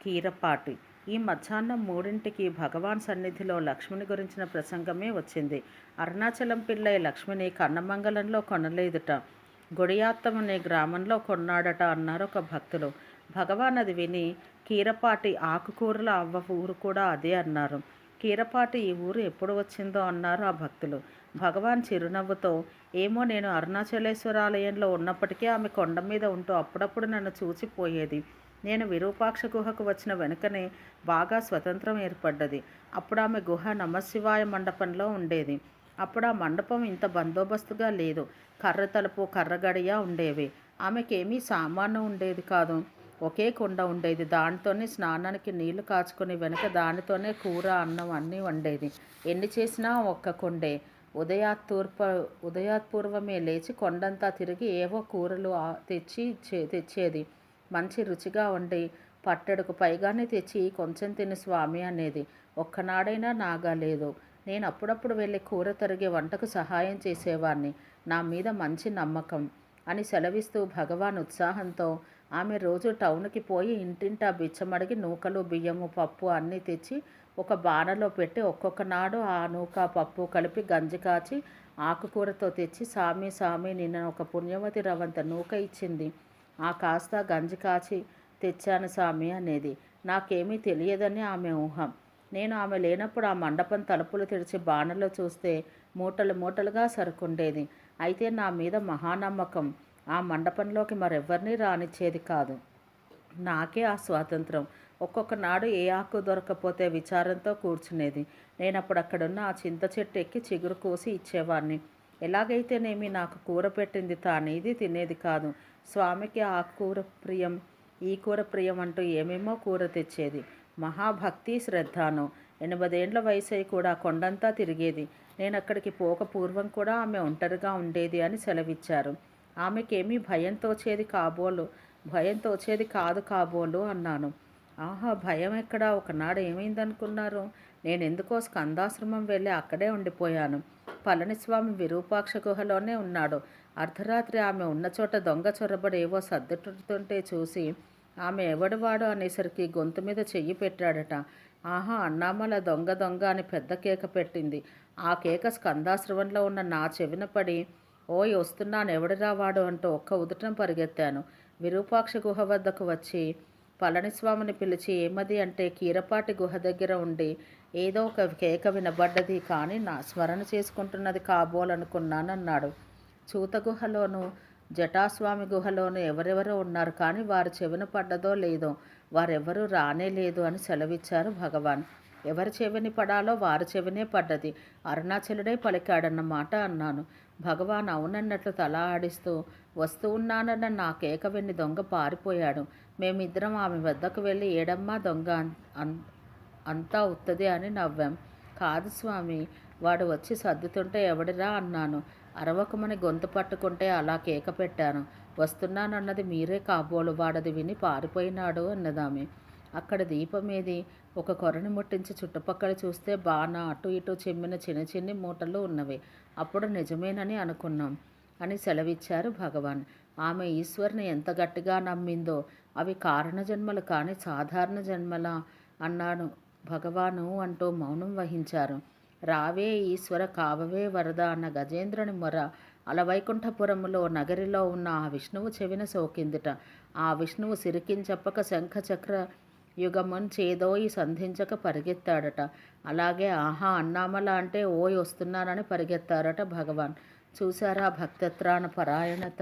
కీరపాటి. ఈ మధ్యాహ్నం 3ంటికి భగవాన్ సన్నిధిలో లక్ష్మిని గురించిన ప్రసంగమే వచ్చింది. అరుణాచలం పిళ్ళై లక్ష్మిని కన్నమంగళంలో కొనలేదుట, గుడియాత్తం అనే గ్రామంలో కొన్నాడట అన్నారు ఒక భక్తులు. భగవాన్ అది విని, కీరపాటి ఆకుకూరల అవ్వ ఊరు కూడా అదే అన్నారు. కీరపాటి ఈ ఊరు ఎప్పుడు వచ్చిందో అన్నారు ఆ భక్తులు. భగవాన్ చిరునవ్వుతో, ఏమో, నేను అరుణాచలేశ్వరాలయంలో ఉన్నప్పటికీ ఆమె కొండ మీద ఉంటూ అప్పుడప్పుడు నన్ను చూసిపోయేది. నేను విరూపాక్ష గుహకు వచ్చిన వెనుకనే బాగా స్వతంత్రం ఏర్పడ్డది. అప్పుడు ఆమె గుహ నమశివాయ మండపంలో ఉండేది. అప్పుడు ఆ మండపం ఇంత బందోబస్తుగా లేదు. కర్ర తలుపు, కర్ర గడియ ఉండేవి. ఆమెకేమీ సామాను ఉండేది కాదు. ఒకే కుండ ఉండేది. దానితోనే స్నానానికి నీళ్లు కాచుకొని వెనక దానితోనే కూర, అన్నం అన్నీ వండేది. ఎన్ని చేసినా ఒక్క కుండే. ఉదయాత్పూర్వమే లేచి కొండంతా తిరిగి ఏవో కూరలు తెచ్చేది. మంచి రుచిగా వండి పట్టెడుకు పైగానే తెచ్చి, కొంచెం తిని స్వామి అనేది. ఒక్కనాడైనా నాగాలేదు. నేను అప్పుడప్పుడు వెళ్ళి కూర తరిగే వంటకు సహాయం చేసేవాణ్ణి. నా మీద మంచి నమ్మకం అని సెలవిస్తూ భగవాన్ ఉత్సాహంతో, ఆమె రోజు టౌన్కి పోయి ఇంటింటా బిచ్చమడిగి నూకలు, బియ్యము, పప్పు అన్నీ తెచ్చి ఒక బాణలో పెట్టి ఒక్కొక్క నాడు ఆ నూక, పప్పు కలిపి గంజి కాచి ఆకుకూరతో తెచ్చి, సామి నిన్న ఒక పుణ్యవతి రవంత నూక ఇచ్చింది. ఆ కాస్త గంజి కాచి తెచ్చాను సామి అనేది. నాకేమీ తెలియదని ఆమె ఊహ. నేను ఆమె లేనప్పుడు ఆ మండపం తలుపులు తెరిచి బాణలో చూస్తే మూటలు మూటలుగా సరుకుండేది. అయితే నా మీద మహానమ్మకం. ఆ మండపంలోకి మరెవ్వరినీ రానిచ్చేది కాదు. నాకే ఆ స్వాతంత్రం. ఒక్కొక్క నాడు ఏ ఆకు దొరకపోతే విచారంతో కూర్చునేది. నేనప్పుడు అక్కడున్న ఆ చింత చెట్టు ఎక్కి చిగురు కోసి ఇచ్చేవాణ్ణి. ఎలాగైతేనేమి నాకు కూర పెట్టింది తానేది తినేది కాదు. స్వామికి ఆ కూర ప్రియం, ఈ కూర ప్రియం అంటూ ఏమేమో కూర తెచ్చేది. మహాభక్తి, శ్రద్ధను. 80 ఏండ్ల వయసై కూడా కొండంతా తిరిగేది. నేనక్కడికి పోక పూర్వం కూడా ఆమె ఒంటరిగా ఉండేది అని సెలవిచ్చారు. ఆమెకేమీ భయం తోచేది కాదు కాబోలు అన్నాను. ఆహా, భయం ఎక్కడా? ఒకనాడు ఏమైందనుకున్నారు? నేనెందుకో స్కందాశ్రమం వెళ్ళి అక్కడే ఉండిపోయాను. పళనిస్వామి విరూపాక్ష గుహలోనే ఉన్నాడు. అర్ధరాత్రి ఆమె ఉన్న చోట దొంగ చొరబడి ఏవో సర్దుతుంటే చూసి, ఆమె ఎవడివాడు అనేసరికి గొంతు మీద చెయ్యి పెట్టాడట. ఆహా, అన్నామల దొంగ దొంగ అని పెద్ద కేక పెట్టింది. ఆ కేక స్కందాశ్రమంలో ఉన్న నా చెవిన పడి, ఓయ్ వస్తున్నాను, ఎవడిరా వాడు అంటూ ఒక్క ఉదుటం పరిగెత్తాను. విరూపాక్ష గుహ వద్దకు వచ్చి పళనిస్వామిని పిలిచి, ఏమది అంటే, కీరపాటి గుహ దగ్గర ఉండి ఏదో ఒక కేక వినబడ్డది, కానీ నా స్మరణ చేసుకుంటున్నది కాబోలనుకున్నానన్నాడు. చూత గుహలోను, జటాస్వామి గుహలోను ఎవరెవరో ఉన్నారు, కానీ వారి చెవిన పడ్డదో లేదో వారెవ్వరూ రానే లేదు అని సెలవిచ్చారు భగవాన్. ఎవరి చెవిని పడాలో వారి చెవినే పడ్డది. అరుణాచలుడే పలికాడన్నమాట అన్నాను. భగవాన్ అవునన్నట్లు తల ఆడిస్తూ, వస్తూ ఉన్నానన్న నా కేక విని దొంగ పారిపోయాడు. మేమిద్దరం ఆమె వద్దకు వెళ్ళి, ఏడమ్మా దొంగ, అంతా ఉత్తదే అని నవ్వాం. కాదు స్వామి, వాడు వచ్చి సర్దుతుంటే ఎవడిరా అన్నాను. అరవకమని గొంతు పట్టుకుంటే అలా కేక పెట్టాను. వస్తున్నానన్నది మీరే కాబోలు, వాడది విని పారిపోయినాడు అన్నదామె. అక్కడ దీపమేది? ఒక కొరని ముట్టించి చుట్టుపక్కల చూస్తే బాణ అటు ఇటు చిమ్మిన చిన్న చిన్ని మూటలు ఉన్నవి. అప్పుడు నిజమేనని అనుకున్నాం అని సెలవిచ్చారు భగవాన్. ఆమె ఈశ్వరుని ఎంత గట్టిగా నమ్మిందో. అవి కారణ జన్మలు కానీ సాధారణ జన్మలా అన్నాను. భగవాను అంటూ మౌనం వహించారు. రావే ఈశ్వర, కావవే వరద అన్న గజేంద్రుని మొర అలవైకుంఠపురములో నగరిలో ఉన్న ఆ విష్ణువు చెవిన సోకిందిట. ఆ విష్ణువు సిరికించప్పక శంఖ చక్ర యుగమున్ చేదోయి సంధించక పరిగెత్తాడట. అలాగే ఆహా అన్నామల అంటే ఓయ్ వస్తున్నానని పరిగెత్తారట భగవాన్. చూశారా భక్తత్రాణ పరాయణత?